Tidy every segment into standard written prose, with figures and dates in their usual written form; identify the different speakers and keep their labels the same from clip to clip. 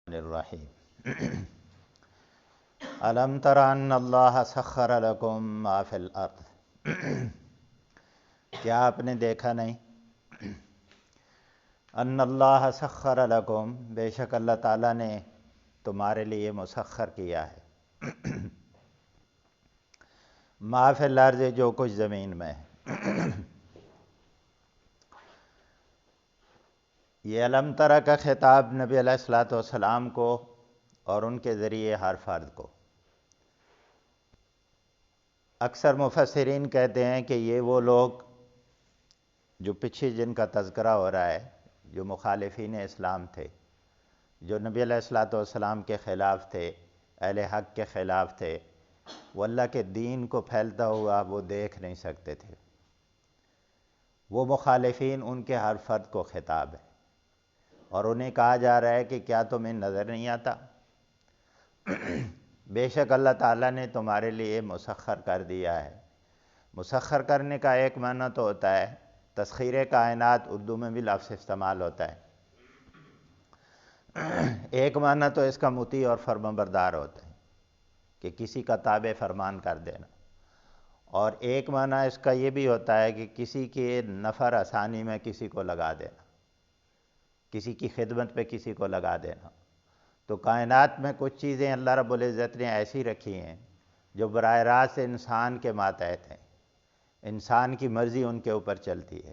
Speaker 1: الرحیم الم تر ان اللہ سخر لکم ما فی الارض، کیا آپ نے دیکھا نہیں ان اللہ سخر لکم، بے شک اللہ تعالیٰ نے تمہارے لیے مسخر کیا ہے ما فی الارض، جو کچھ زمین میں ہے۔ یہ الم تر کا خطاب نبی علیہ الصلوۃ والسلام کو اور ان کے ذریعے ہر فرد کو۔ اکثر مفسرین کہتے ہیں کہ یہ وہ لوگ جو پیچھے جن کا تذکرہ ہو رہا ہے، جو مخالفین اسلام تھے، جو نبی علیہ الصلوۃ والسلام کے خلاف تھے، اہل حق کے خلاف تھے، وہ اللہ کے دین کو پھیلتا ہوا وہ دیکھ نہیں سکتے تھے۔ وہ مخالفین، ان کے ہر فرد کو خطاب ہے، اور انہیں کہا جا رہا ہے کہ کیا تمہیں نظر نہیں آتا؟ بے شک اللہ تعالیٰ نے تمہارے لیے مسخر کر دیا ہے۔ مسخر کرنے کا ایک معنی تو ہوتا ہے تسخیر کائنات، اردو میں بھی لفظ استعمال ہوتا ہے۔ ایک معنی تو اس کا مطیع اور فرمانبردار ہوتا ہے کہ کسی کا تابع فرمان کر دینا، اور ایک معنی اس کا یہ بھی ہوتا ہے کہ کسی کے نفع آسانی میں کسی کو لگا دینا، کسی کی خدمت پہ کسی کو لگا دینا۔ تو کائنات میں کچھ چیزیں اللہ رب العزت نے ایسی رکھی ہیں جو براہ راست انسان کے ماتحت ہیں، انسان کی مرضی ان کے اوپر چلتی ہے۔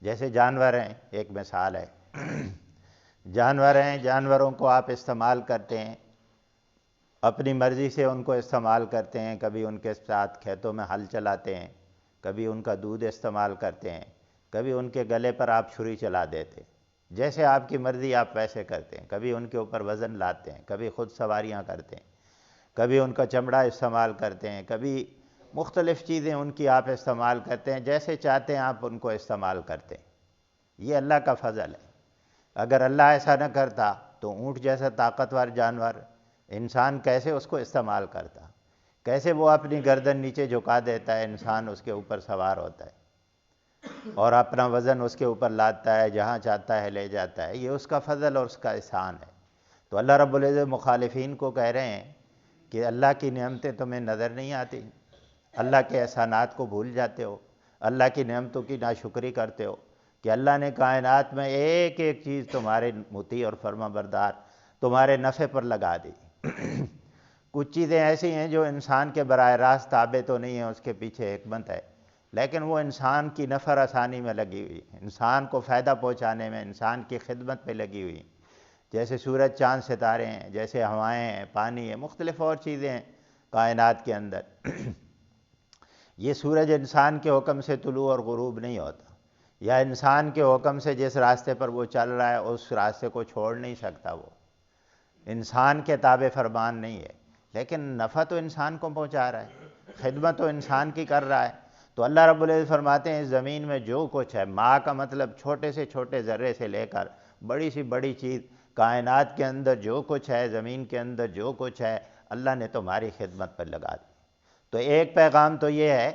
Speaker 1: جیسے جانور ہیں، ایک مثال ہے، جانور ہیں، جانوروں کو آپ استعمال کرتے ہیں، اپنی مرضی سے ان کو استعمال کرتے ہیں، کبھی ان کے ساتھ کھیتوں میں ہل چلاتے ہیں، کبھی ان کا دودھ استعمال کرتے ہیں، کبھی ان کے گلے پر آپ چھری چلا دیتے ہیں، جیسے آپ کی مرضی آپ ویسے کرتے ہیں۔ کبھی ان کے اوپر وزن لاتے ہیں، کبھی خود سواریاں کرتے ہیں، کبھی ان کا چمڑا استعمال کرتے ہیں، کبھی مختلف چیزیں ان کی آپ استعمال کرتے ہیں، جیسے چاہتے ہیں آپ ان کو استعمال کرتے ہیں۔ یہ اللہ کا فضل ہے۔ اگر اللہ ایسا نہ کرتا تو اونٹ جیسا طاقتور جانور انسان کیسے اس کو استعمال کرتا، کیسے وہ اپنی گردن نیچے جھکا دیتا ہے، انسان اس کے اوپر سوار ہوتا ہے اور اپنا وزن اس کے اوپر لاتا ہے، جہاں چاہتا ہے لے جاتا ہے۔ یہ اس کا فضل اور اس کا احسان ہے۔ تو اللہ رب العزت مخالفین کو کہہ رہے ہیں کہ اللہ کی نعمتیں تمہیں نظر نہیں آتی، اللہ کے احسانات کو بھول جاتے ہو، اللہ کی نعمتوں کی ناشکری کرتے ہو کہ اللہ نے کائنات میں ایک ایک چیز تمہارے مطیع اور فرمانبردار تمہارے نفع پر لگا دی۔ کچھ چیزیں ایسی ہیں جو انسان کے براہ راست تابع تو نہیں ہیں، اس کے پیچھے حکمت ہے، لیکن وہ انسان کی نفع آسانی میں لگی ہوئی، انسان کو فائدہ پہنچانے میں، انسان کی خدمت پہ لگی ہوئی، جیسے سورج، چاند، ستارے ہیں، جیسے ہوائیں ہیں، پانی ہے، مختلف اور چیزیں ہیں کائنات کے اندر۔ یہ سورج انسان کے حکم سے طلوع اور غروب نہیں ہوتا، یا انسان کے حکم سے جس راستے پر وہ چل رہا ہے اس راستے کو چھوڑ نہیں سکتا، وہ انسان کے تابع فرمان نہیں ہے، لیکن نفع تو انسان کو پہنچا رہا ہے، خدمت تو انسان کی کر رہا ہے۔ تو اللہ رب العزت فرماتے ہیں اس زمین میں جو کچھ ہے، ماں کا مطلب چھوٹے سے چھوٹے ذرے سے لے کر بڑی سی بڑی چیز، کائنات کے اندر جو کچھ ہے، زمین کے اندر جو کچھ ہے، اللہ نے تمہاری خدمت پر لگا دی۔ تو ایک پیغام تو یہ ہے،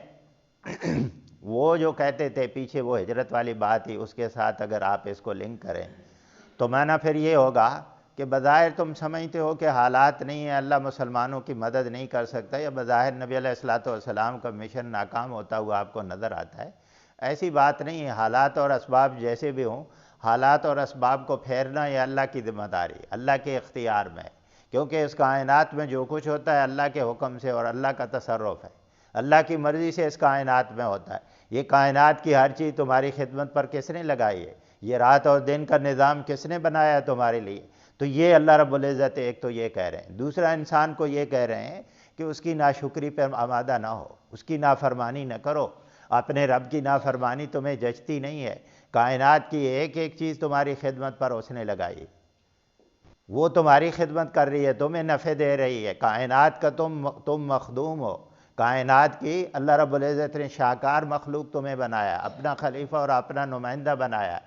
Speaker 1: وہ جو کہتے تھے پیچھے وہ ہجرت والی بات ہی، اس کے ساتھ اگر آپ اس کو لنک کریں تو معنی پھر یہ ہوگا کہ بظاہر تم سمجھتے ہو کہ حالات نہیں ہیں، اللہ مسلمانوں کی مدد نہیں کر سکتا، یا بظاہر نبی علیہ الصلوۃ والسلام کا مشن ناکام ہوتا ہوا آپ کو نظر آتا ہے۔ ایسی بات نہیں ہے، حالات اور اسباب جیسے بھی ہوں، حالات اور اسباب کو پھیرنا یہ اللہ کی ذمہ داری، اللہ کے اختیار میں ہے، کیونکہ اس کائنات میں جو کچھ ہوتا ہے اللہ کے حکم سے اور اللہ کا تصرف ہے، اللہ کی مرضی سے اس کائنات میں ہوتا ہے۔ یہ کائنات کی ہر چیز تمہاری خدمت پر کس نے لگائی ہے؟ یہ رات اور دن کا نظام کس نے بنایا ہے تمہارے لیے؟ تو یہ اللہ رب العزت ایک تو یہ کہہ رہے ہیں، دوسرا انسان کو یہ کہہ رہے ہیں کہ اس کی ناشکری پر آمادہ نہ ہو، اس کی نافرمانی نہ کرو، اپنے رب کی نافرمانی تمہیں جچتی نہیں ہے۔ کائنات کی ایک ایک چیز تمہاری خدمت پر اس نے لگائی، وہ تمہاری خدمت کر رہی ہے، تمہیں نفع دے رہی ہے، کائنات کا تم مخدوم ہو، کائنات کی اللہ رب العزت نے شاہکار مخلوق تمہیں بنایا، اپنا خلیفہ اور اپنا نمائندہ بنایا۔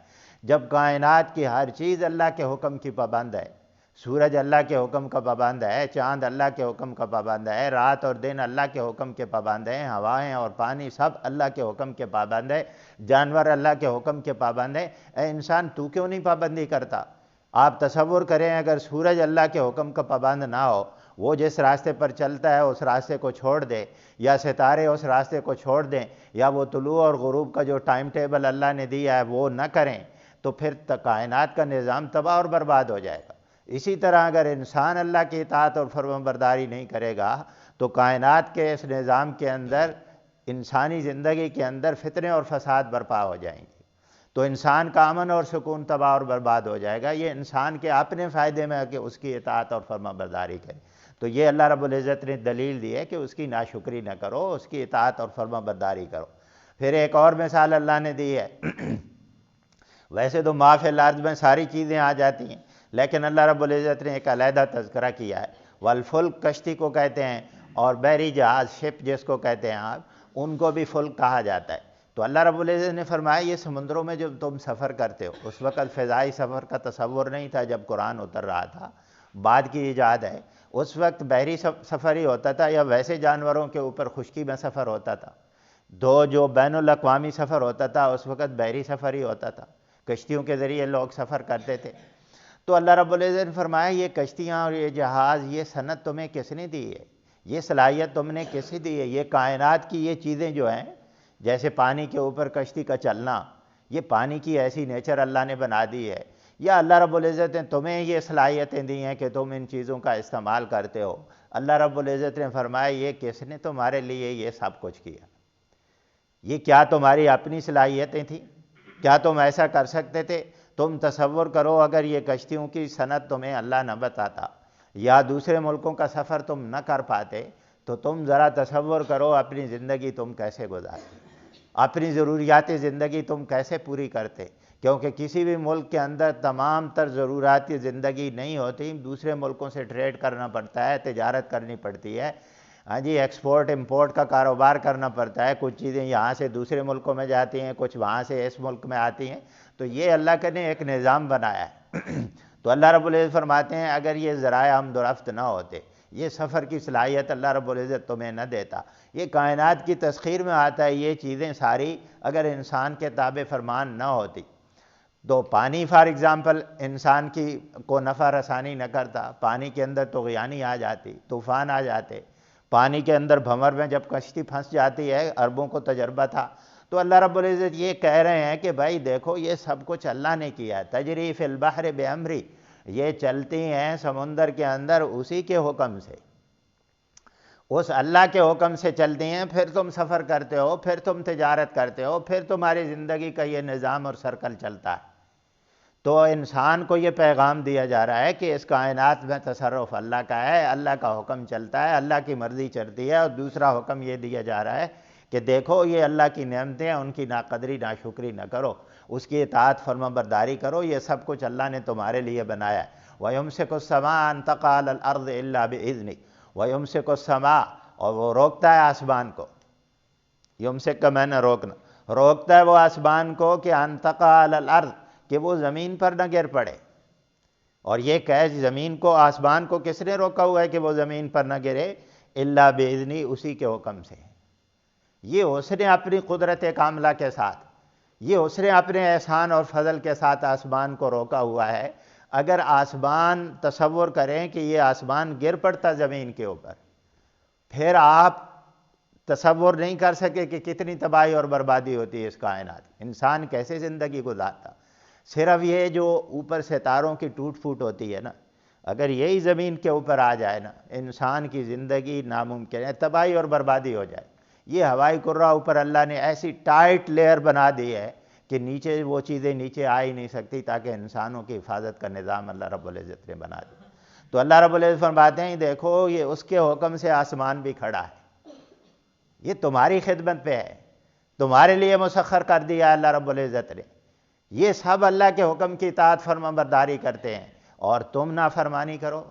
Speaker 1: جب کائنات کی ہر چیز اللہ کے حکم کی پابند ہے، سورج اللہ کے حکم کا پابند ہے، چاند اللہ کے حکم کا پابند ہے، رات اور دن اللہ کے حکم کے پابند ہیں، ہوائیں اور پانی سب اللہ کے حکم کے پابند ہے، جانور اللہ کے حکم کے پابند ہیں، اے انسان تو کیوں نہیں پابندی کرتا؟ آپ تصور کریں اگر سورج اللہ کے حکم کا پابند نہ ہو، وہ جس راستے پر چلتا ہے اس راستے کو چھوڑ دے، یا ستارے اس راستے کو چھوڑ دیں، یا وہ طلوع اور غروب کا جو ٹائم ٹیبل اللہ نے دیا ہے وہ نہ کریں، تو پھر کائنات کا نظام تباہ اور برباد ہو جائے گا۔ اسی طرح اگر انسان اللہ کی اطاعت اور فرمانبرداری نہیں کرے گا تو کائنات کے اس نظام کے اندر، انسانی زندگی کے اندر فتنے اور فساد برپا ہو جائیں گے، تو انسان کا امن اور سکون تباہ اور برباد ہو جائے گا۔ یہ انسان کے اپنے فائدے میں ہے کہ اس کی اطاعت اور فرمانبرداری کرے، تو یہ اللہ رب العزت نے دلیل دی ہے کہ اس کی ناشکری نہ کرو، اس کی اطاعت اور فرمانبرداری کرو۔ پھر ایک اور مثال اللہ نے دی ہے، ویسے تو ما فی الارض میں ساری چیزیں آ جاتی ہیں، لیکن اللہ رب العزت نے ایک علیحدہ تذکرہ کیا ہے۔ والفلک کشتی کو کہتے ہیں، اور بحری جہاز شپ جس کو کہتے ہیں آپ، ان کو بھی فلک کہا جاتا ہے۔ تو اللہ رب العزت نے فرمایا یہ سمندروں میں جب تم سفر کرتے ہو، اس وقت فضائی سفر کا تصور نہیں تھا جب قرآن اتر رہا تھا، بعد کی ایجاد ہے۔ اس وقت بحری سفر ہی ہوتا تھا، یا ویسے جانوروں کے اوپر خشکی میں سفر ہوتا تھا۔ جو بین الاقوامی سفر ہوتا تھا اس وقت بحری سفر ہی ہوتا تھا، کشتیوں کے ذریعے لوگ سفر کرتے تھے۔ تو اللہ رب العزت نے فرمایا یہ کشتیاں اور یہ جہاز، یہ صنعت تمہیں کس نے دی ہے، یہ صلاحیت تم نے کس نے دی ہے؟ یہ کائنات کی یہ چیزیں جو ہیں، جیسے پانی کے اوپر کشتی کا چلنا، یہ پانی کی ایسی نیچر اللہ نے بنا دی ہے، یا اللہ رب العزت نے تمہیں یہ صلاحیتیں دی ہیں کہ تم ان چیزوں کا استعمال کرتے ہو؟ اللہ رب العزت نے فرمایا یہ کس نے تمہارے لیے یہ سب کچھ کیا؟ یہ کیا تمہاری اپنی صلاحیتیں تھیں؟ کیا تم ایسا کر سکتے تھے؟ تم تصور کرو اگر یہ کشتیوں کی صنعت تمہیں اللہ نہ بتاتا، یا دوسرے ملکوں کا سفر تم نہ کر پاتے، تو تم ذرا تصور کرو اپنی زندگی تم کیسے گزارتے، اپنی ضروریات زندگی تم کیسے پوری کرتے؟ کیونکہ کسی بھی ملک کے اندر تمام تر ضروریات زندگی نہیں ہوتی، دوسرے ملکوں سے ٹریڈ کرنا پڑتا ہے، تجارت کرنی پڑتی ہے، ہاں جی، ایکسپورٹ امپورٹ کا کاروبار کرنا پڑتا ہے، کچھ چیزیں یہاں سے دوسرے ملکوں میں جاتی ہیں، کچھ وہاں سے اس ملک میں آتی ہیں، تو یہ اللہ کے نے ایک نظام بنایا ہے۔ تو اللہ رب العزت فرماتے ہیں اگر یہ ذرائع آمد و رفت نہ ہوتے، یہ سفر کی صلاحیت اللہ رب العزت تمہیں نہ دیتا، یہ کائنات کی تسخیر میں آتا ہے، یہ چیزیں ساری اگر انسان کے تابع فرمان نہ ہوتی، تو پانی فار ایگزامپل انسان کی کو نفع رسانی نہ کرتا، پانی کے اندر طغیانی آ جاتی، طوفان آ جاتے، پانی کے اندر بھنور میں جب کشتی پھنس جاتی ہے، عربوں کو تجربہ تھا، تو اللہ رب العزت یہ کہہ رہے ہیں کہ بھائی دیکھو یہ سب کچھ اللہ نے کیا ہے، تجری فی البحر بامری، یہ چلتی ہیں سمندر کے اندر اسی کے حکم سے، اس اللہ کے حکم سے چلتی ہیں، پھر تم سفر کرتے ہو، پھر تم تجارت کرتے ہو، پھر تمہاری زندگی کا یہ نظام اور سرکل چلتا ہے۔ تو انسان کو یہ پیغام دیا جا رہا ہے کہ اس کائنات میں تصرف اللہ کا ہے، اللہ کا حکم چلتا ہے، اللہ کی مرضی چلتی ہے، اور دوسرا حکم یہ دیا جا رہا ہے کہ دیکھو یہ اللہ کی نعمتیں ہیں، ان کی ناقدری ناشکری نہ کرو، اس کی اطاعت فرمانبرداری کرو، یہ سب کچھ اللہ نے تمہارے لیے بنایا ہے۔ وَيُمْسِكُ السَّمَاءَ أَن تَقَعَ عَلَى الْأَرْضِ إِلَّا بِإِذْنِهِ وَيُمْسِكُ السَّمَاءَ، اور وہ روکتا ہے آسمان کو، یمسک کا معنی روکنا، روکتا ہے وہ آسمان کو کہ ان تقع علی الارض، کہ وہ زمین پر نہ گر پڑے۔ اور یہ کہ زمین کو، آسمان کو کس نے روکا ہوا ہے کہ وہ زمین پر نہ گرے؟ الا باذنی، اسی کے حکم سے۔ یہ اس نے اپنی قدرت کاملہ کے ساتھ، یہ اس نے اپنے احسان اور فضل کے ساتھ آسمان کو روکا ہوا ہے۔ اگر آسمان، تصور کریں کہ یہ آسمان گر پڑتا زمین کے اوپر، پھر آپ تصور نہیں کر سکے کہ کتنی تباہی اور بربادی ہوتی ہے اس کائنات، انسان کیسے زندگی گزارتا۔ صرف یہ جو اوپر ستاروں کی ٹوٹ پھوٹ ہوتی ہے نا، اگر یہی زمین کے اوپر آ جائے نا، انسان کی زندگی ناممکن ہے، تباہی اور بربادی ہو جائے۔ یہ ہوائی کرہ اوپر اللہ نے ایسی ٹائٹ لیئر بنا دی ہے کہ نیچے وہ چیزیں نیچے آ ہی نہیں سکتی، تاکہ انسانوں کی حفاظت کا نظام اللہ رب العزت نے بنا دیا۔ تو اللہ رب العزت فرماتے ہیں دیکھو یہ اس کے حکم سے آسمان بھی کھڑا ہے، یہ تمہاری خدمت پہ ہے، تمہارے لیے مسخر کر دیا اللہ رب العزت نے۔ یہ سب اللہ کے حکم کی اطاعت فرمانبرداری کرتے ہیں، اور تم نافرمانی کرو،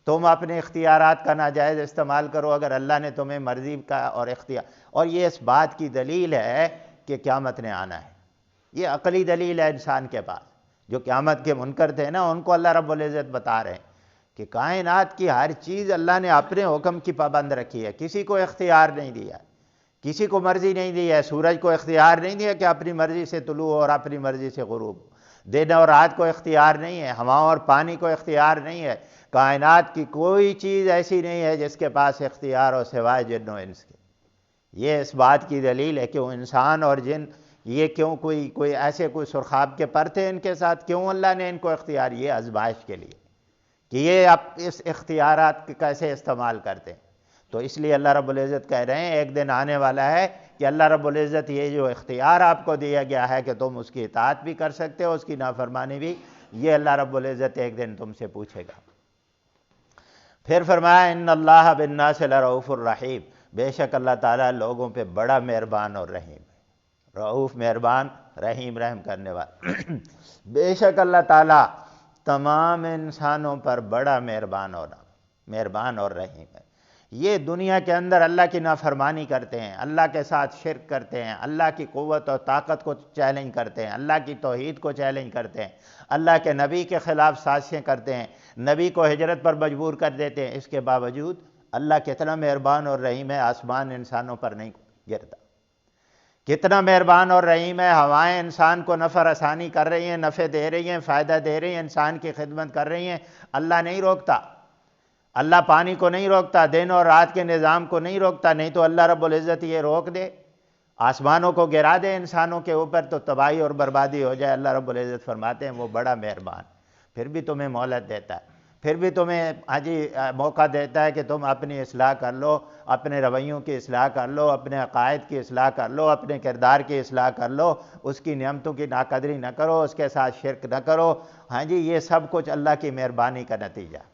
Speaker 1: تم اپنے اختیارات کا ناجائز استعمال کرو اگر اللہ نے تمہیں مرضی کا اور اختیار۔ اور یہ اس بات کی دلیل ہے کہ قیامت نے آنا ہے، یہ عقلی دلیل ہے انسان کے پاس۔ جو قیامت کے منکر تھے نا، ان کو اللہ رب العزت بتا رہے ہیں کہ کائنات کی ہر چیز اللہ نے اپنے حکم کی پابند رکھی ہے، کسی کو اختیار نہیں دیا، کسی کو مرضی نہیں دی ہے۔ سورج کو اختیار نہیں دیا کہ اپنی مرضی سے طلوع اور اپنی مرضی سے غروب، دن اور رات کو اختیار نہیں ہے، ہواؤں اور پانی کو اختیار نہیں ہے، کائنات کی کوئی چیز ایسی نہیں ہے جس کے پاس اختیار ہو سوائے جن و انس کے۔ یہ اس بات کی دلیل ہے کہ وہ انسان اور جن یہ کیوں کوئی ایسے کوئی سرخاب کے پر تھے ان کے ساتھ، کیوں اللہ نے ان کو اختیار، یہ آزمائش کے لیے کہ یہ اب اس اختیارات کے کیسے استعمال کرتے ہیں۔ تو اس لیے اللہ رب العزت کہہ رہے ہیں ایک دن آنے والا ہے کہ اللہ رب العزت یہ جو اختیار آپ کو دیا گیا ہے کہ تم اس کی اطاعت بھی کر سکتے ہو، اس کی نافرمانی بھی، یہ اللہ رب العزت ایک دن تم سے پوچھے گا۔ پھر فرمایا ان اللہ بالناس لرؤوف الرحیم، بے شک اللہ تعالیٰ لوگوں پہ بڑا مہربان اور رحیم ہے، رؤوف مہربان، رحیم رحم کرنے والا۔ بے شک اللہ تعالیٰ تمام انسانوں پر بڑا مہربان اور رحیم ہے۔ یہ دنیا کے اندر اللہ کی نافرمانی کرتے ہیں، اللہ کے ساتھ شرک کرتے ہیں، اللہ کی قوت اور طاقت کو چیلنج کرتے ہیں، اللہ کی توحید کو چیلنج کرتے ہیں، اللہ کے نبی کے خلاف سازشیں کرتے ہیں، نبی کو ہجرت پر مجبور کر دیتے ہیں، اس کے باوجود اللہ کتنا مہربان اور رحیم ہے، آسمان انسانوں پر نہیں گرتا۔ کتنا مہربان اور رحیم ہے، ہوائیں انسان کو نفع رسانی کر رہی ہیں، نفع دے رہی ہیں، فائدہ دے رہی ہیں، انسان کی خدمت کر رہی ہیں، اللہ نہیں روکتا۔ اللہ پانی کو نہیں روکتا، دن اور رات کے نظام کو نہیں روکتا، نہیں تو اللہ رب العزت یہ روک دے، آسمانوں کو گرا دے انسانوں کے اوپر تو تباہی اور بربادی ہو جائے۔ اللہ رب العزت فرماتے ہیں وہ بڑا مہربان، پھر بھی تمہیں مہلت دیتا ہے، پھر بھی تمہیں موقع دیتا ہے کہ تم اپنی اصلاح کر لو، اپنے رویوں کی اصلاح کر لو، اپنے عقائد کی اصلاح کر لو، اپنے کردار کی اصلاح کر لو، اس کی نعمتوں کی ناقدری نہ کرو، اس کے ساتھ شرک نہ کرو۔ یہ سب کچھ اللہ کی مہربانی کا نتیجہ۔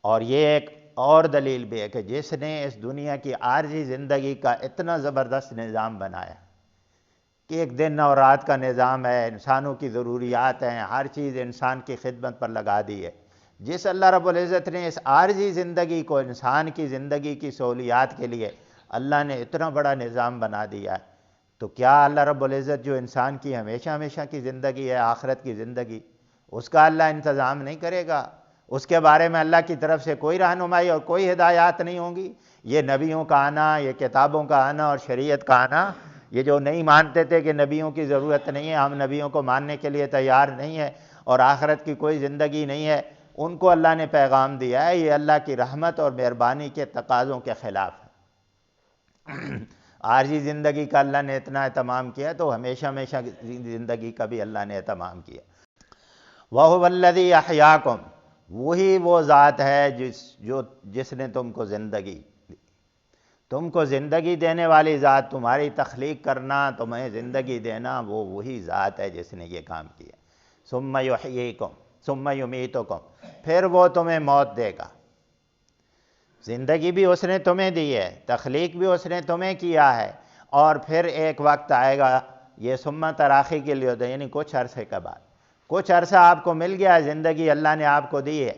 Speaker 1: اور یہ ایک اور دلیل بھی ہے کہ جس نے اس دنیا کی عارضی زندگی کا اتنا زبردست نظام بنایا کہ ایک دن اور رات کا نظام ہے، انسانوں کی ضروریات ہیں، ہر چیز انسان کی خدمت پر لگا دی ہے، جس اللہ رب العزت نے اس عارضی زندگی کو انسان کی زندگی کی سہولیات کے لیے اللہ نے اتنا بڑا نظام بنا دیا ہے، تو کیا اللہ رب العزت جو انسان کی ہمیشہ ہمیشہ کی زندگی ہے، آخرت کی زندگی، اس کا اللہ انتظام نہیں کرے گا؟ اس کے بارے میں اللہ کی طرف سے کوئی رہنمائی اور کوئی ہدایات نہیں ہوں گی؟ یہ نبیوں کا آنا، یہ کتابوں کا آنا اور شریعت کا آنا، یہ جو نہیں مانتے تھے کہ نبیوں کی ضرورت نہیں ہے، ہم نبیوں کو ماننے کے لیے تیار نہیں ہے اور آخرت کی کوئی زندگی نہیں ہے، ان کو اللہ نے پیغام دیا ہے یہ اللہ کی رحمت اور مہربانی کے تقاضوں کے خلاف ہے۔ عارضی زندگی کا اللہ نے اتنا اہتمام کیا تو ہمیشہ ہمیشہ زندگی کا بھی اللہ نے اہتمام کیا۔ وَهُوَ الَّذِي أَحْيَاكُمْ، وہی وہ ذات ہے جس نے تم کو زندگی دی، تم کو زندگی دینے والی ذات، تمہاری تخلیق کرنا، تمہیں زندگی دینا، وہ وہی ذات ہے جس نے یہ کام کیا۔ ثُمَّ يُحْيِيكُمْ ثُمَّ يُمِيتُكُمْ، پھر وہ تمہیں موت دے گا۔ زندگی بھی اس نے تمہیں دی ہے، تخلیق بھی اس نے تمہیں کیا ہے، اور پھر ایک وقت آئے گا، یہ ثم تراخی کے لیے ہوتا ہے، یعنی کچھ عرصے کے بعد، کچھ عرصہ آپ کو مل گیا ہے، زندگی اللہ نے آپ کو دی ہے،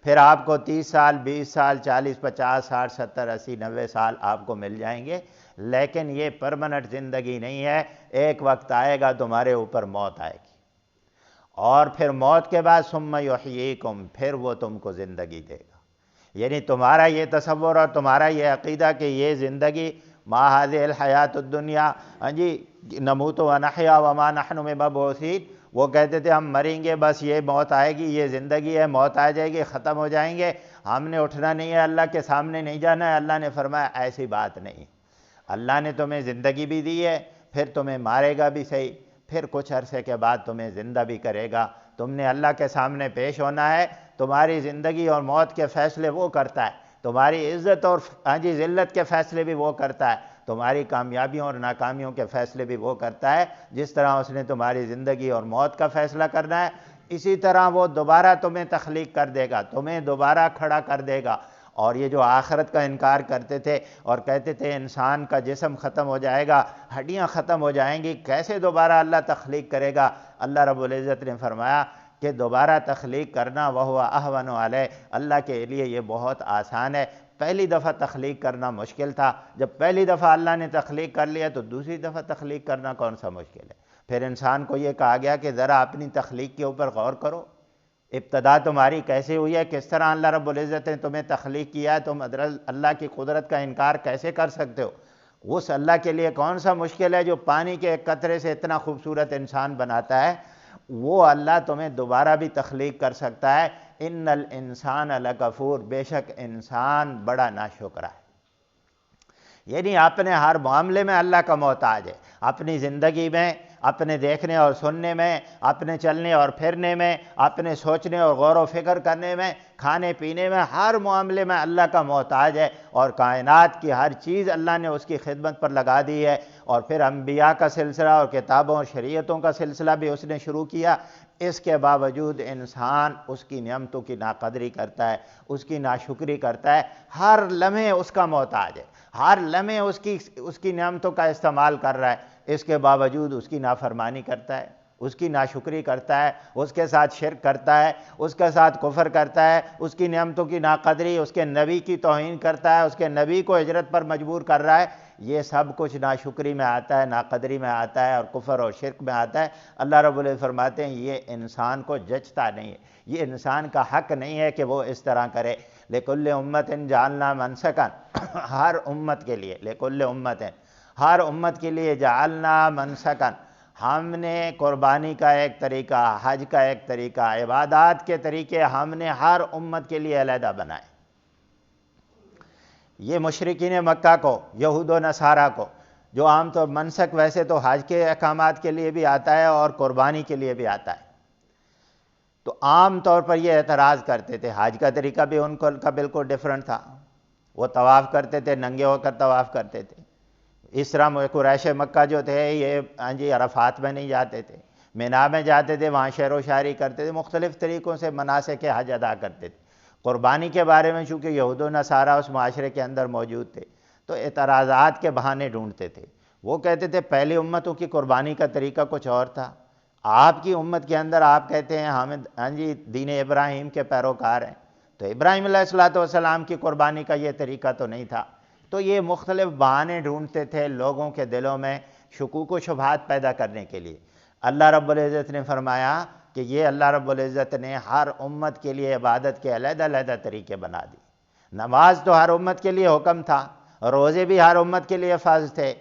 Speaker 1: پھر آپ کو 30 سال 20 سال 40 50 60 70 80 90 سال آپ کو مل جائیں گے، لیکن یہ پرمنٹ زندگی نہیں ہے، ایک وقت آئے گا تمہارے اوپر موت آئے گی، اور پھر موت کے بعد ثم یحییکم، پھر وہ تم کو زندگی دے گا۔ یعنی تمہارا یہ تصور اور تمہارا یہ عقیدہ کہ یہ زندگی ما هذه الحیات الدنیا، نموت ونحیا وما نحن بمبعوثین، وہ کہتے تھے ہم مریں گے، بس یہ موت آئے گی، یہ زندگی ہے، موت آ جائے گی، ختم ہو جائیں گے، ہم نے اٹھنا نہیں ہے، اللہ کے سامنے نہیں جانا ہے۔ اللہ نے فرمایا ایسی بات نہیں، اللہ نے تمہیں زندگی بھی دی ہے، پھر تمہیں مارے گا بھی صحیح، پھر کچھ عرصے کے بعد تمہیں زندہ بھی کرے گا، تم نے اللہ کے سامنے پیش ہونا ہے، تمہاری زندگی اور موت کے فیصلے وہ کرتا ہے، تمہاری عزت اور ذلت کے فیصلے بھی وہ کرتا ہے، تمہاری کامیابیوں اور ناکامیوں کے فیصلے بھی وہ کرتا ہے، جس طرح اس نے تمہاری زندگی اور موت کا فیصلہ کرنا ہے، اسی طرح وہ دوبارہ تمہیں تخلیق کر دے گا، تمہیں دوبارہ کھڑا کر دے گا۔ اور یہ جو آخرت کا انکار کرتے تھے اور کہتے تھے انسان کا جسم ختم ہو جائے گا، ہڈیاں ختم ہو جائیں گی، کیسے دوبارہ اللہ تخلیق کرے گا؟ اللہ رب العزت نے فرمایا کہ دوبارہ تخلیق کرنا وَهُوَ أَهْوَنُ عَلَيْهِ، اللہ کے لیے یہ بہت آسان ہے۔ پہلی دفعہ تخلیق کرنا مشکل تھا، جب پہلی دفعہ اللہ نے تخلیق کر لیا تو دوسری دفعہ تخلیق کرنا کون سا مشکل ہے؟ پھر انسان کو یہ کہا گیا کہ ذرا اپنی تخلیق کے اوپر غور کرو، ابتدا تمہاری کیسے ہوئی ہے، کس طرح اللہ رب العزت نے تمہیں تخلیق کیا ہے، تم اللہ کی قدرت کا انکار کیسے کر سکتے ہو؟ اس اللہ کے لیے کون سا مشکل ہے جو پانی کے ایک قطرے سے اتنا خوبصورت انسان بناتا ہے، وہ اللہ تمہیں دوبارہ بھی تخلیق کر سکتا ہے۔ ان الانسان لکفور، بے شک انسان بڑا ناشکرا ہے۔ یعنی اپنے ہر معاملے میں اللہ کا محتاج ہے، اپنی زندگی میں، اپنے دیکھنے اور سننے میں، اپنے چلنے اور پھرنے میں، اپنے سوچنے اور غور و فکر کرنے میں، کھانے پینے میں، ہر معاملے میں اللہ کا محتاج ہے، اور کائنات کی ہر چیز اللہ نے اس کی خدمت پر لگا دی ہے۔ اور پھر انبیاء کا سلسلہ اور کتابوں اور شریعتوں کا سلسلہ بھی اس نے شروع کیا۔ اس کے باوجود انسان اس کی نعمتوں کی ناقدری کرتا ہے، اس کی ناشکری کرتا ہے، ہر لمحے اس کا محتاج ہے، ہر لمحے اس کی نعمتوں کا استعمال کر رہا ہے، اس کے باوجود اس کی نافرمانی کرتا ہے، اس کی ناشکری کرتا ہے، اس کے ساتھ شرک کرتا ہے، اس کے ساتھ کفر کرتا ہے، اس کی نعمتوں کی ناقدری، اس کے نبی کی توہین کرتا ہے، اس کے نبی کو ہجرت پر مجبور کر رہا ہے۔ یہ سب کچھ ناشکری میں آتا ہے، ناقدری میں آتا ہے، اور کفر اور شرک میں آتا ہے۔ اللہ رب العزت فرماتے ہیں یہ انسان کو جچتا نہیں ہے، یہ انسان کا حق نہیں ہے کہ وہ اس طرح کرے۔ لِكُلِّ أُمَّةٍ جَعَلْنَا مَنْسَكًا، ہر امت کے لیے، لِكُلِّ أُمَّةٍ، ہر امت کے لیے جعلنا منسکن، ہم نے قربانی کا ایک طریقہ، حج کا ایک طریقہ، عبادات کے طریقے ہم نے ہر امت کے لیے علیحدہ بنائے۔ یہ مشرکین مکہ کو، یہود و نصارہ کو، جو عام طور منسک ویسے تو حج کے احکامات کے لیے بھی آتا ہے اور قربانی کے لیے بھی آتا ہے، تو عام طور پر یہ اعتراض کرتے تھے۔ حج کا طریقہ بھی ان کا بالکل ڈیفرنٹ تھا، وہ طواف کرتے تھے، ننگے ہو کر طواف کرتے تھے۔ اس طرح قریش مکہ جو تھے یہ عرفات میں نہیں جاتے تھے، مینا میں جاتے تھے، وہاں شعر و شاعری کرتے تھے، مختلف طریقوں سے مناسک حج ادا کرتے تھے۔ قربانی کے بارے میں چونکہ یہود و نصارہ اس معاشرے کے اندر موجود تھے تو اعتراضات کے بہانے ڈھونڈتے تھے۔ وہ کہتے تھے پہلی امتوں کی قربانی کا طریقہ کچھ اور تھا، آپ کی امت کے اندر آپ کہتے ہیں ہم دین ابراہیم کے پیروکار ہیں، تو ابراہیم علیہ السلام کی قربانی کا یہ طریقہ تو نہیں تھا۔ تو یہ مختلف بہانے ڈھونڈتے تھے لوگوں کے دلوں میں شکوک و شبہات پیدا کرنے کے لیے۔ اللہ رب العزت نے فرمایا کہ یہ اللہ رب العزت نے ہر امت کے لیے عبادت کے علیحدہ علیحدہ طریقے بنا دی۔ نماز تو ہر امت کے لیے حکم تھا، روزے بھی ہر امت کے لیے فرض تھے،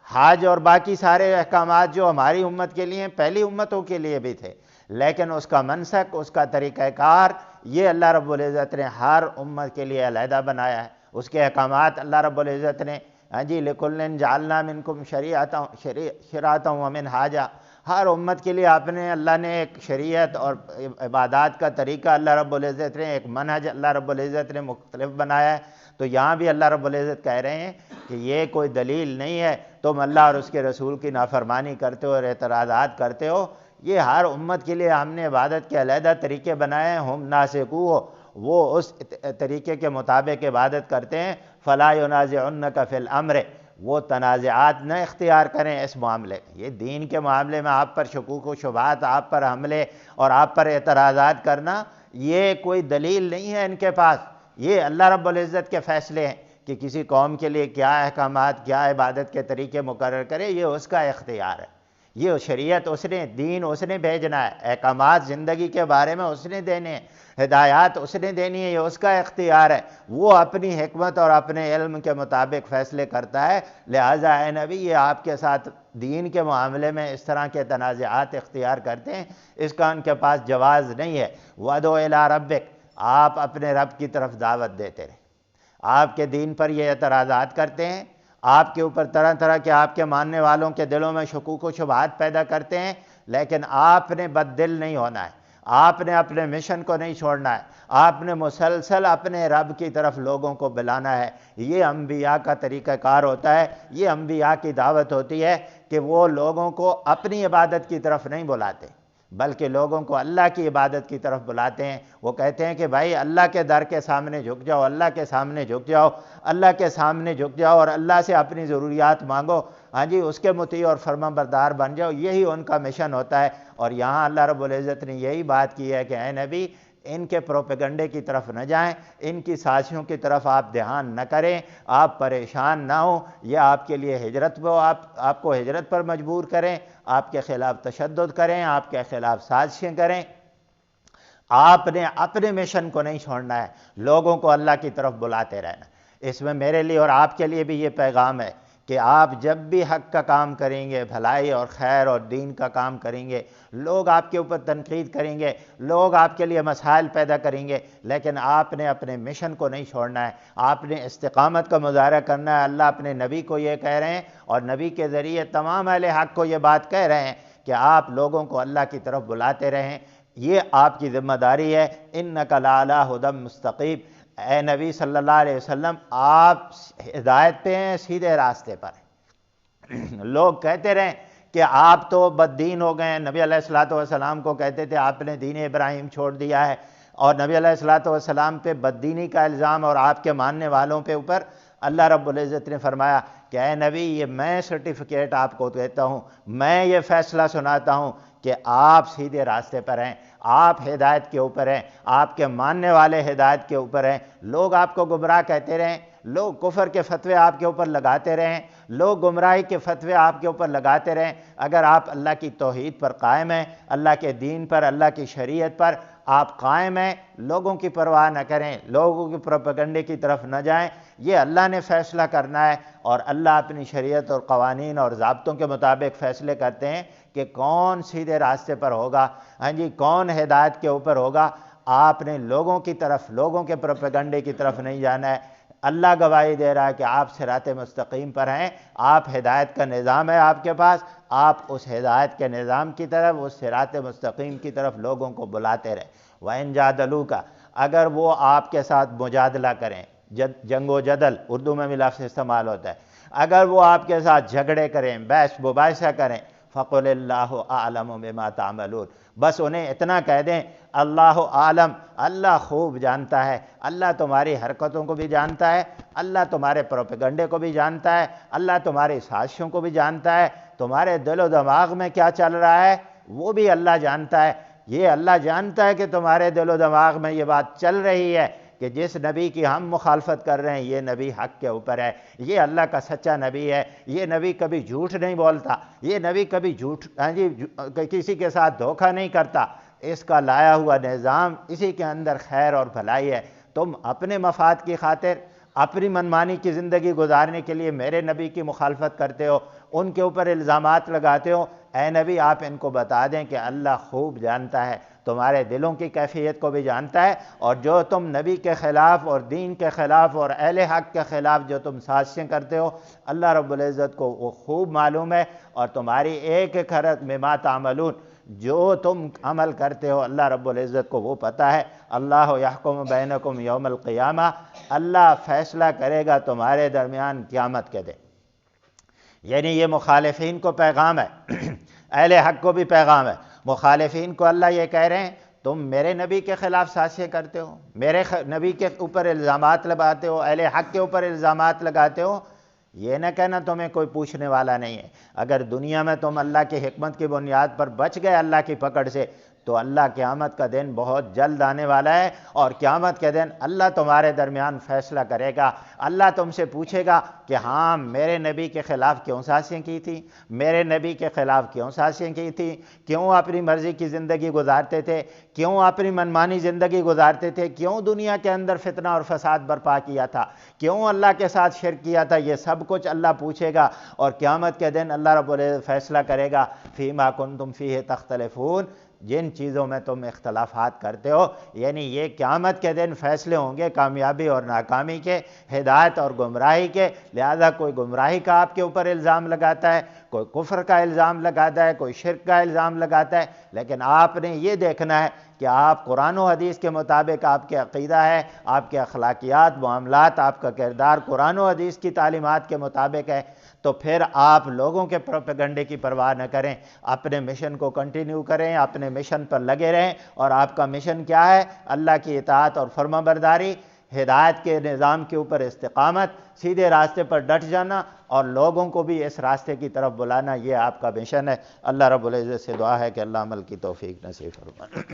Speaker 1: حج اور باقی سارے احکامات جو ہماری امت کے لیے پہلی امتوں کے لیے بھی تھے، لیکن اس کا منسک، اس کا طریقہ کار یہ اللہ رب العزت نے ہر امت کے لیے علیحدہ بنایا ہے۔ اس کے احکامات اللہ رب العزت نے لِكُلٍّ جَعَلْنَا مِنْكُمْ شِرْعَةً وَمِنْهَاجًا، ہر امت کے لیے اللہ نے ایک شریعت اور عبادات کا طریقہ اللہ رب العزت نے، ایک منہج اللہ رب العزت نے مختلف بنایا ہے۔ تو یہاں بھی اللہ رب العزت کہہ رہے ہیں کہ یہ کوئی دلیل نہیں ہے تم اللہ اور اس کے رسول کی نافرمانی کرتے ہو اور اعتراضات کرتے ہو، یہ ہر امت کے لیے ہم نے عبادت کے علیحدہ طریقے بنائے ہیں، ہم ناسکوہ، وہ اس طریقے کے مطابق عبادت کرتے ہیں۔ فلا ینازعنک فی الامر، وہ تنازعات نہ اختیار کریں اس معاملے، یہ دین کے معاملے میں آپ پر شکوک و شبہات، آپ پر حملے اور آپ پر اعتراضات کرنا، یہ کوئی دلیل نہیں ہے ان کے پاس۔ یہ اللہ رب العزت کے فیصلے ہیں کہ کسی قوم کے لیے کیا احکامات، کیا عبادت کے طریقے مقرر کرے، یہ اس کا اختیار ہے۔ یہ شریعت اس نے، دین اس نے بھیجنا ہے، احکامات زندگی کے بارے میں اس نے دینے ہیں، ہدایات اس نے دینی ہے، یہ اس کا اختیار ہے۔ وہ اپنی حکمت اور اپنے علم کے مطابق فیصلے کرتا ہے۔ لہٰذا اے نبی، یہ آپ کے ساتھ دین کے معاملے میں اس طرح کے تنازعات اختیار کرتے ہیں، اس کا ان کے پاس جواز نہیں ہے۔ وَادْعُ إِلَىٰ رَبِّكَ، آپ اپنے رب کی طرف دعوت دیتے رہیں۔ آپ کے دین پر یہ اعتراضات کرتے ہیں، آپ کے اوپر طرح طرح کے آپ کے ماننے والوں کے دلوں میں شکوک و شبہات پیدا کرتے ہیں، لیکن آپ نے بد دل نہیں ہونا ہے، آپ نے اپنے مشن کو نہیں چھوڑنا ہے، آپ نے مسلسل اپنے رب کی طرف لوگوں کو بلانا ہے۔ یہ انبیاء کا طریقہ کار ہوتا ہے، یہ انبیاء کی دعوت ہوتی ہے کہ وہ لوگوں کو اپنی عبادت کی طرف نہیں بلاتے بلکہ لوگوں کو اللہ کی عبادت کی طرف بلاتے ہیں۔ وہ کہتے ہیں کہ بھائی اللہ کے در کے سامنے جھک جاؤ، اللہ کے سامنے جھک جاؤ، اللہ کے سامنے جھک جاؤ اور اللہ سے اپنی ضروریات مانگو، اس کے مطیع اور فرما بردار بن جاؤ، یہی ان کا مشن ہوتا ہے۔ اور یہاں اللہ رب العزت نے یہی بات کی ہے کہ اے نبی، ان کے پروپیگنڈے کی طرف نہ جائیں، ان کی سازشوں کی طرف آپ دھیان نہ کریں، آپ پریشان نہ ہوں، یہ آپ کے لیے ہجرت کو آپ کو ہجرت پر مجبور کریں، آپ کے خلاف تشدد کریں، آپ کے خلاف سازشیں کریں۔ آپ نے اپنے مشن کو نہیں چھوڑنا ہے، لوگوں کو اللہ کی طرف بلاتے رہنا۔ اس میں میرے لیے اور آپ کے لیے بھی یہ پیغام ہے کہ آپ جب بھی حق کا کام کریں گے، بھلائی اور خیر اور دین کا کام کریں گے، لوگ آپ کے اوپر تنقید کریں گے، لوگ آپ کے لیے مسائل پیدا کریں گے، لیکن آپ نے اپنے مشن کو نہیں چھوڑنا ہے، آپ نے استقامت کا مظاہرہ کرنا ہے۔ اللہ اپنے نبی کو یہ کہہ رہے ہیں اور نبی کے ذریعے تمام اہل حق کو یہ بات کہہ رہے ہیں کہ آپ لوگوں کو اللہ کی طرف بلاتے رہیں، یہ آپ کی ذمہ داری ہے۔ اِنَّکَ لَعَلَىٰ ھُدًى مُسْتَقِيمٍ، اے نبی صلی اللہ علیہ وسلم آپ ہدایت پہ ہیں، سیدھے راستے پر ہیں۔ لوگ کہتے رہیں کہ آپ تو بد دین ہو گئے ہیں، نبی علیہ السلام کو کہتے تھے آپ نے دین ابراہیم چھوڑ دیا ہے، اور نبی علیہ السلام پہ بد دینی کا الزام اور آپ کے ماننے والوں پہ اوپر اللہ رب العزت نے فرمایا کہ اے نبی یہ میں سرٹیفکیٹ آپ کو دیتا ہوں، میں یہ فیصلہ سناتا ہوں کہ آپ سیدھے راستے پر ہیں، آپ ہدایت کے اوپر ہیں، آپ کے ماننے والے ہدایت کے اوپر ہیں۔ لوگ آپ کو گمراہ کہتے رہیں، لوگ کفر کے فتوے آپ کے اوپر لگاتے رہیں، لوگ گمراہی کے فتوے آپ کے اوپر لگاتے رہیں، اگر آپ اللہ کی توحید پر قائم ہیں، اللہ کے دین پر، اللہ کی شریعت پر آپ قائم ہیں، لوگوں کی پرواہ نہ کریں، لوگوں کی پروپیگنڈے کی طرف نہ جائیں، یہ اللہ نے فیصلہ کرنا ہے، اور اللہ اپنی شریعت اور قوانین اور ضابطوں کے مطابق فیصلے کرتے ہیں کہ کون سیدھے راستے پر ہوگا، ہاں جی کون ہدایت کے اوپر ہوگا۔ آپ نے لوگوں کی طرف، لوگوں کے پروپیگنڈے کی طرف نہیں جانا ہے۔ اللہ گواہی دے رہا ہے کہ آپ صراط مستقیم پر ہیں، آپ ہدایت کا نظام ہے آپ کے پاس، آپ اس ہدایت کے نظام کی طرف، اس صراط مستقیم کی طرف لوگوں کو بلاتے رہیں۔ وَإِن جَادَلُوكَ، اگر وہ آپ کے ساتھ مجادلہ کریں، جنگ و جدل اردو میں بھی لفظ استعمال ہوتا ہے، اگر وہ آپ کے ساتھ جھگڑے کریں، بحث مباحثہ کریں، فَقُلِ اللَّهُ أَعْلَمُ بِمَا تَعْمَلُونَ، بس انہیں اتنا کہہ دیں اللہ عالم، اللہ خوب جانتا ہے، اللہ تمہاری حرکتوں کو بھی جانتا ہے، اللہ تمہارے پروپیگنڈے کو بھی جانتا ہے، اللہ تمہاری سازشوں کو بھی جانتا ہے، تمہارے دل و دماغ میں کیا چل رہا ہے وہ بھی اللہ جانتا ہے۔ یہ اللہ جانتا ہے کہ تمہارے دل و دماغ میں یہ بات چل رہی ہے کہ جس نبی کی ہم مخالفت کر رہے ہیں یہ نبی حق کے اوپر ہے، یہ اللہ کا سچا نبی ہے، یہ نبی کبھی جھوٹ نہیں بولتا، یہ نبی کبھی کسی کے ساتھ دھوکہ نہیں کرتا، اس کا لایا ہوا نظام اسی کے اندر خیر اور بھلائی ہے۔ تم اپنے مفاد کی خاطر اپنی منمانی کی زندگی گزارنے کے لیے میرے نبی کی مخالفت کرتے ہو، ان کے اوپر الزامات لگاتے ہو، اے نبی آپ ان کو بتا دیں کہ اللہ خوب جانتا ہے، تمہارے دلوں کی کیفیت کو بھی جانتا ہے، اور جو تم نبی کے خلاف اور دین کے خلاف اور اہل حق کے خلاف جو تم سازشیں کرتے ہو اللہ رب العزت کو وہ خوب معلوم ہے، اور تمہاری ایک ایک حرکت بما تعملون، جو تم عمل کرتے ہو اللہ رب العزت کو وہ پتہ ہے۔ اللہ یحکم بینکم یوم القیامہ، اللہ فیصلہ کرے گا تمہارے درمیان قیامت کے دن۔ یعنی یہ مخالفین کو پیغام ہے، اہل حق کو بھی پیغام ہے۔ مخالفین کو اللہ یہ کہہ رہے ہیں تم میرے نبی کے خلاف سازشیں کرتے ہو، میرے نبی کے اوپر الزامات لگاتے ہو، اہل حق کے اوپر الزامات لگاتے ہو، یہ نہ کہنا تمہیں کوئی پوچھنے والا نہیں ہے۔ اگر دنیا میں تم اللہ کی حکمت کی بنیاد پر بچ گئے اللہ کی پکڑ سے، تو اللہ قیامت کا دن بہت جلد آنے والا ہے، اور قیامت کے دن اللہ تمہارے درمیان فیصلہ کرے گا۔ اللہ تم سے پوچھے گا کہ ہاں میرے نبی کے خلاف کیوں سازشیں کی تھی، میرے نبی کے خلاف کیوں سازشیں کی تھی، کیوں اپنی مرضی کی زندگی گزارتے تھے، کیوں اپنی منمانی زندگی گزارتے تھے، کیوں دنیا کے اندر فتنہ اور فساد برپا کیا تھا، کیوں اللہ کے ساتھ شرک کیا تھا، یہ سب کچھ اللہ پوچھے گا، اور قیامت کے دن اللہ رب العزت فیصلہ کرے گا فیما کنتم فیہ تختلفون، جن چیزوں میں تم اختلافات کرتے ہو۔ یعنی یہ قیامت کے دن فیصلے ہوں گے کامیابی اور ناکامی کے، ہدایت اور گمراہی کے، لہذا کوئی گمراہی کا آپ کے اوپر الزام لگاتا ہے، کوئی کفر کا الزام لگاتا ہے، کوئی شرک کا الزام لگاتا ہے، لیکن آپ نے یہ دیکھنا ہے کہ آپ قرآن و حدیث کے مطابق آپ کے عقیدہ ہے، آپ کے اخلاقیات، معاملات، آپ کا کردار قرآن و حدیث کی تعلیمات کے مطابق ہے، تو پھر آپ لوگوں کے پروپیگنڈے کی پرواہ نہ کریں، اپنے مشن کو کنٹینیو کریں، اپنے مشن پر لگے رہیں، اور آپ کا مشن کیا ہے؟ اللہ کی اطاعت اور فرمانبرداری، ہدایت کے نظام کے اوپر استقامت، سیدھے راستے پر ڈٹ جانا، اور لوگوں کو بھی اس راستے کی طرف بلانا، یہ آپ کا مشن ہے۔ اللہ رب العزت سے دعا ہے کہ اللہ عمل کی توفیق نصیب فرمائے۔